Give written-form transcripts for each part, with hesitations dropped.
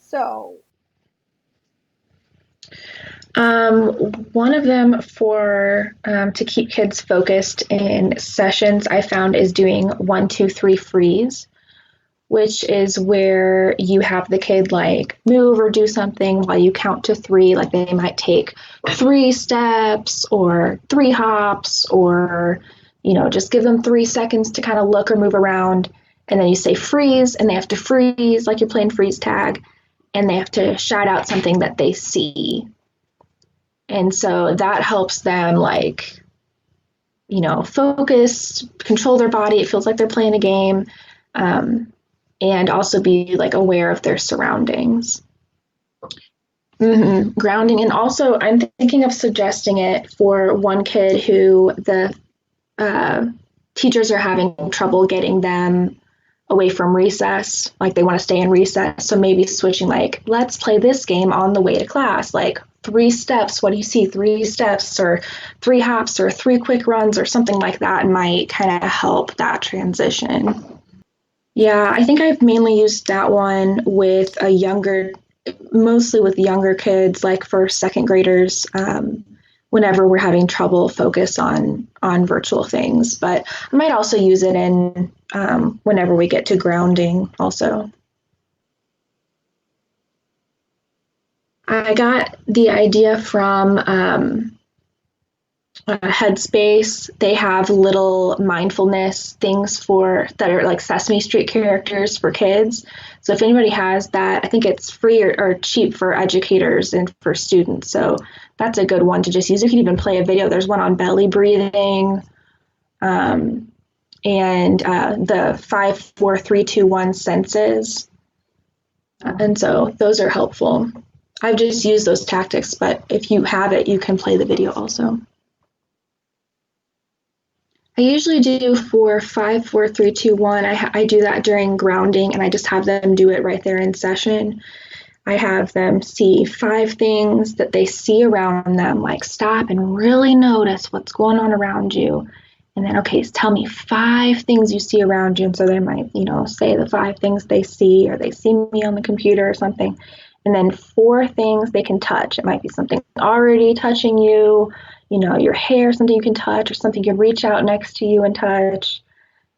So, One of them for to keep kids focused in sessions I found is doing 1, 2, 3 freeze, which is where you have the kid like move or do something while you count to three. Like they might take 3 steps or 3 hops, or just give them 3 seconds to kind of look or move around. And then you say freeze, and they have to freeze like you're playing freeze tag, and they have to shout out something that they see. And so that helps them focus, control their body. It feels like they're playing a game, and also be like aware of their surroundings. Grounding. And also I'm thinking of suggesting it for one kid who the teachers are having trouble getting them away from recess. Like they want to stay in recess. So maybe switching, like, let's play this game on the way to class. Like 3 steps. What do you see? 3 steps or 3 hops or 3 quick runs or something like that might kind of help that transition. Yeah, I think I've mainly used that one with mostly with younger kids, like first, second graders, whenever we're having trouble focus on virtual things. But I might also use it in whenever we get to grounding also. I got the idea from Headspace. They have little mindfulness things that are like Sesame Street characters for kids. So if anybody has that, I think it's free or cheap for educators and for students. So that's a good one to just use. You can even play a video. There's one on belly breathing, and the 5, 4, 3, 2, 1 senses. And so those are helpful. I've just used those tactics, but if you have it, you can play the video also. I usually do for 5, 4, 3, 2, 1. I do that during grounding, and I just have them do it right there in session. I have them see 5 things that they see around them, like stop and really notice what's going on around you. And then, okay, so tell me 5 things you see around you. And so they might, say the 5 things they see, or they see me on the computer or something. And then 4 things they can touch. It might be something already touching you, your hair, something you can touch, or something you can reach out next to you and touch.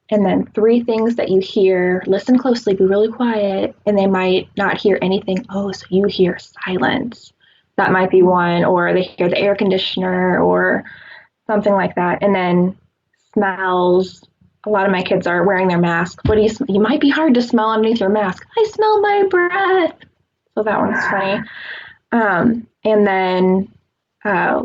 And then 3 things that you hear. Listen closely, be really quiet, and they might not hear anything. Oh, so you hear silence. That might be one, or they hear the air conditioner or something like that. And then smells. A lot of my kids are wearing their mask. What do you smell? You might be hard to smell underneath your mask. I smell my breath. So that one's funny. And then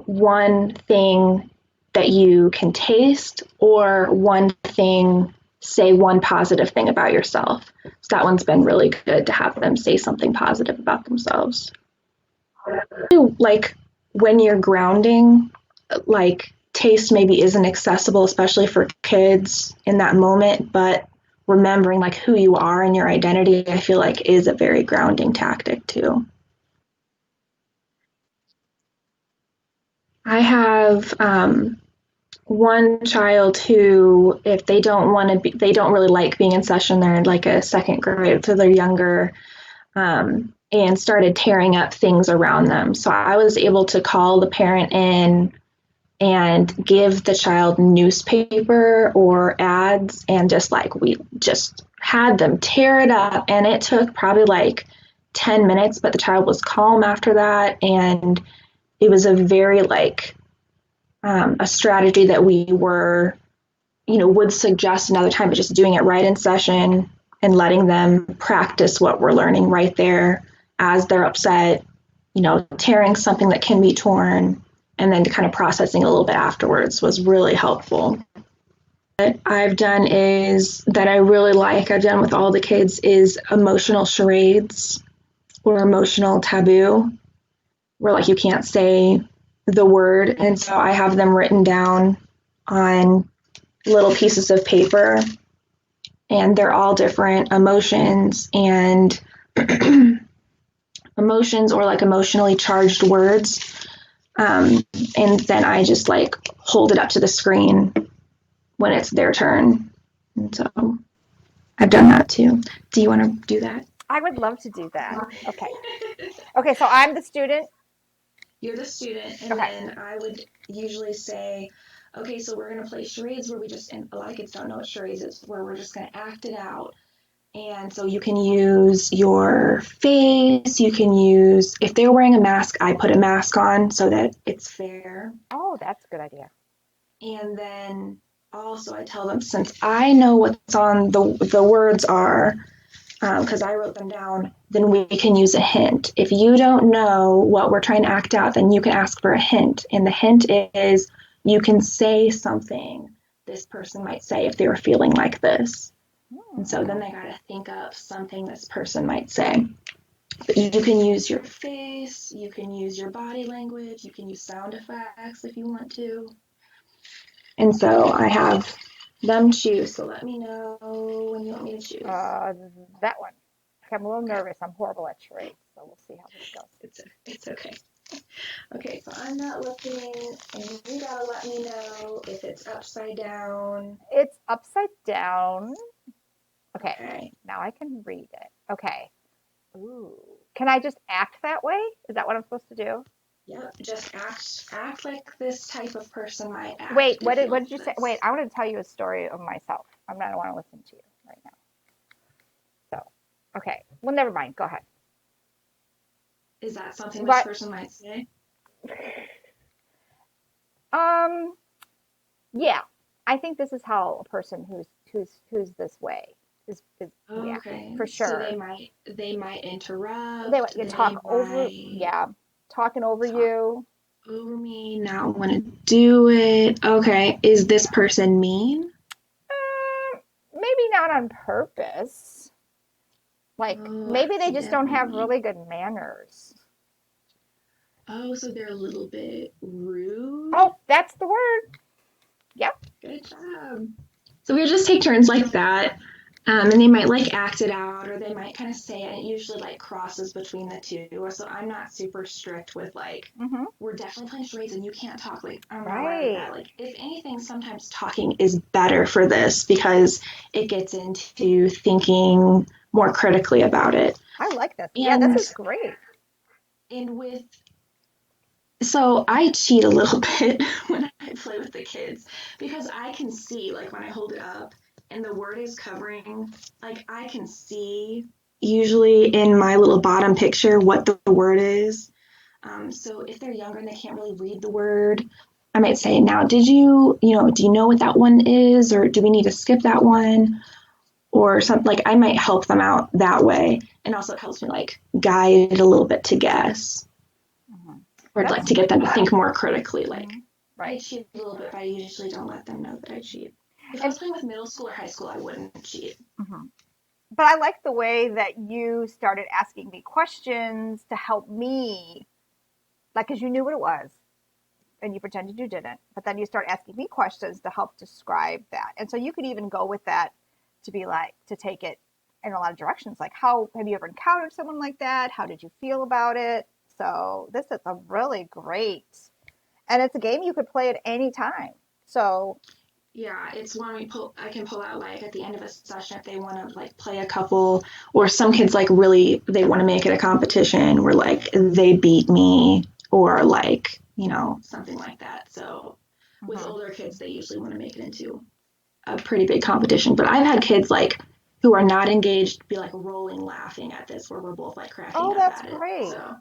one thing that you can taste, or one thing, say one positive thing about yourself. So that one's been really good to have them say something positive about themselves. Like when you're grounding, like taste maybe isn't accessible, especially for kids in that moment, but remembering like who you are and your identity, I feel like is a very grounding tactic too. I have one child who, if they don't really like being in session, they're in like a second grade, so they're younger, and started tearing up things around them. So I was able to call the parent in and give the child newspaper or ads, and we just had them tear it up. And it took probably like 10 minutes, but the child was calm after that. And it was a very a strategy that we would suggest another time, but just doing it right in session and letting them practice what we're learning right there as they're upset, tearing something that can be torn, and then kind of processing a little bit afterwards was really helpful. What I've done is that I really like, I've done with all the kids, is emotional charades or emotional taboo, where you can't say the word. And so I have them written down on little pieces of paper, and they're all different emotions and emotions or emotionally charged words. And then I just hold it up to the screen when it's their turn. And so I've done that too. Do you want to do that? I would love to do that. Okay. Okay, so I'm the student. You're the student, and Okay. then I would usually say, okay, so we're gonna play charades where we just, and a lot of kids don't know what charades is, where we're just gonna act it out. And so you can use your face, you can use, if they're wearing a mask, I put a mask on so that it's fair. Oh, that's a good idea. And then also I tell them, since I know what's on the words are, because I wrote them down, then we can use a hint. If you don't know what we're trying to act out, then you can ask for a hint. And the hint is you can say something this person might say if they were feeling like this. And so then Hmm. they got to think of something this person might say. But you can use your face, you can use your body language, you can use sound effects if you want to. And so I have them choose. So let me know when you want me to choose. Uh, that one. Okay, I'm a little Okay, nervous. I'm horrible at charades, so we'll see how this goes. it's okay. Okay, so I'm not looking, and you gotta let me know if it's upside down. It's upside down. Okay, Okay. now I can read it. Okay. Ooh. Can I just act that way? Is that what I'm supposed to do? Yep. Just act like this type of person might Wait, act if what feeling did you say? Wait, this. I want to tell you a story of myself. I'm not, I want to listen to you right now. So, okay. Well, never mind. Go ahead. Is that something this But, person might say? um, yeah, I think this is how a person who's this way is reacting Okay. for So sure. they might They interrupt. you They talk over, might yeah, talking over talk you. over me, not want to do it. Okay. Is this Yeah. person mean? Maybe not on purpose. Like Oh, maybe they just don't have accidentally. really good manners. Oh, so they're a little bit rude. Oh, that's the word. Yep. Good job. So we would just take turns like that. And they might like act it out or they might kind of say it. And it usually like crosses between the two. Or so I'm not super strict with like, Mm-hmm. we're definitely playing charades and you can't talk. Like, I'm not like that. Right. Like, if anything, sometimes talking is better for this because it gets into thinking more critically about it. I like this. Yeah, this And is great. with so I cheat a little bit when I play with the kids because I can see, like when I hold it up and the word is covering, like I can see usually in my little bottom picture what the word is. So if they're younger and they can't really read the word, I might say, now, do you know what that one is? Or do we need to skip that one? Or something like I might help them out that way. And also it helps me like guide it a little bit to guess Mm-hmm. or like That's to get them to think more critically. Like mm-hmm. I Right. cheat a little bit, but I usually don't let them know that I cheat. If I And was playing with middle school or high school, I wouldn't cheat. mm-hmm. But I like the way that you started asking me questions to help me, like, because you knew what it was and you pretended you didn't, but then you start asking me questions to help describe that. And so you could even go with that to be like, to take it in a lot of directions. Like, how have you ever encountered someone like that? How did you feel about it? So this is a really great, and it's a game you could play at any time. So, Yeah, it's one I can pull out like at the end of a session if they want to like play a couple, or some kids like really they want to make it a competition where like they beat me or like something like that. So with mhm. older kids, they usually want to make it into a pretty big competition. But I've had kids like who are not engaged be like rolling laughing at this where we're both like cracking Oh, up that's at it. great. So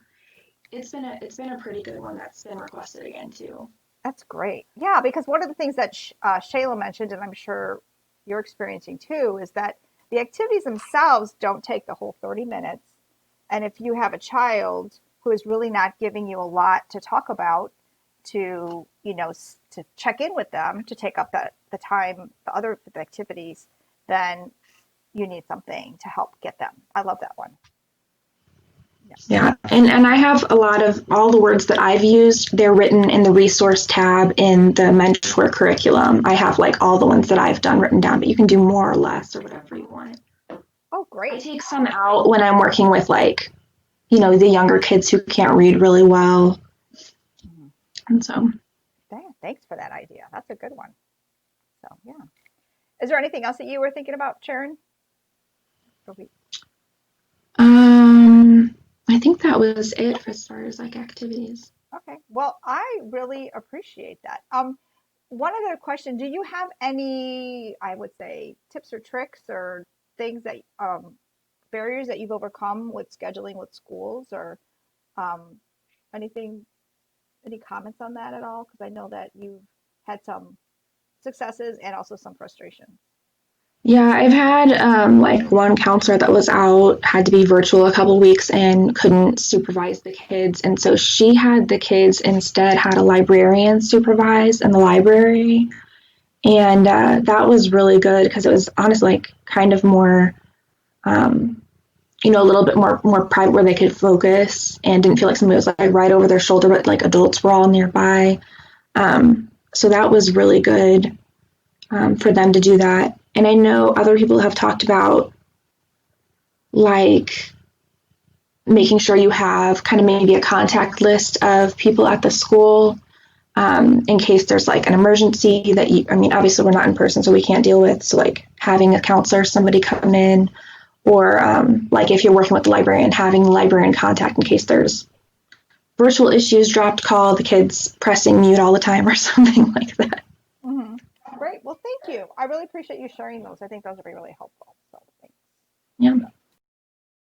it's been a pretty good one that's been requested again too. That's great. Yeah, because one of the things that Shayla mentioned, and I'm sure you're experiencing too, is that the activities themselves don't take the whole 30 minutes. And if you have a child who is really not giving you a lot to talk about, to to check in with them, to take up the time, the activities, then you need something to help get them. I love that one. Yeah. Yeah, and I have a lot of all the words that I've used. They're written in the resource tab in the mentor curriculum. I have like all the ones that I've done written down, but you can do more or less or whatever you want. Oh, I great. take some out when I'm working with like the younger kids who can't read really well, Mhm. and so Thanks for that idea. That's a good one. So yeah. Is there anything else that you were thinking about, Sharon? I think that was it for as far as like activities. Okay. Well, I really appreciate that. One other question, do you have any, I would say, tips or tricks or things that barriers that you've overcome with scheduling with schools or um anything, any comments on that at all? Because I know that you've had some successes and also some frustrations. Yeah, I've had like one counselor that was out, had to be virtual a couple weeks and couldn't supervise the kids. And so she had the kids instead had a librarian supervise in the library. And that was really good because it was honestly like kind of more, um, a little bit more private where they could focus and didn't feel like somebody was like right over their shoulder, but like adults were all nearby. So that was really good for them to do that. And I know other people have talked about like making sure you have kind of maybe a contact list of people at the school in case there's like an emergency that I mean, obviously we're not in person, so we can't deal with. So like having a counselor, somebody come in, or like if you're working with the librarian, having the librarian contact in case there's virtual issues, dropped call, the kids pressing mute all the time or something like that. Hmm. Great. Well, thank you. I really appreciate you sharing those. I think those will be really helpful. So thanks. Yeah.